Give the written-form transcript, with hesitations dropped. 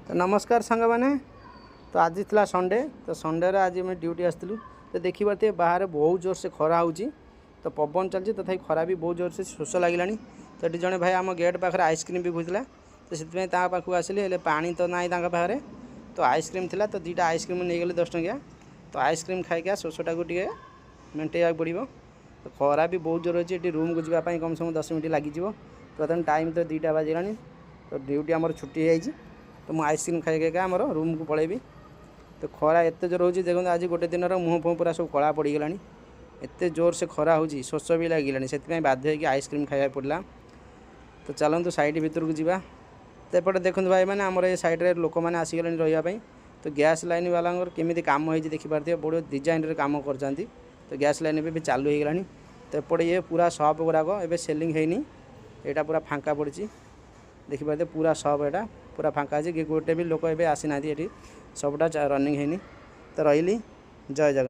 तो नमस्कार सांग मैंने तो आज थी संडे तो संडे आज मैं ड्यूटी आसलु तो देखी पारे बाहर बहुत जोर से खरा हो तो पवन चलती तथा खरा भी बहुत जोर से शोष लगे तो ये जड़े भाई आम गेट पाखे आइसक्रीम भी भूला तो से पाखक आसिली पा तो ना पाखे तो आइसक्रीम थी तो दुटा आइसक्रीम नहीं गली 10 टंकिया तो आइसक्रीम खाई शोषटा को मेन्टेवा पड़ो तो खरा भी बहुत जोर अच्छी रूम को जावाई कम से कम 10 मिनट लगे बर्तमान टाइम तो 2टा बाजिला तो ड्यूटी आमर छुट्टी है तो मुझे आइसक्रीम खाई आमर रूम को पलैबी तो खरा एत जोर हो देखो आज गोटे दिन मुँह फुह पूरा सब कला पड़गला एत जोर से खरा हो शोष भी लगे से बाध्य हो आइसक्रीम खाया पड़ा तो चलतु साइड भितर को जावा तो एपटे देखो भाई मैंने आमर ये सैड्रे लोक मैंने आसीगले रही तो गैस लाइन वाला केमी कम हो देखिपारे बड़े डिजाइन कम कर तो गैस लाइन भी चालू हो गला तो एपटे ये पूरा सप गुराक एवं सेलिंग होनी यहाँ पूरा फांका पड़ी देखिपारे पूरा सप यहाँ पूरा फांका अच्छे गोटे भी लोक ए आसी ना सबटा रनिंग होनी तो रही जय जगन्नाथ।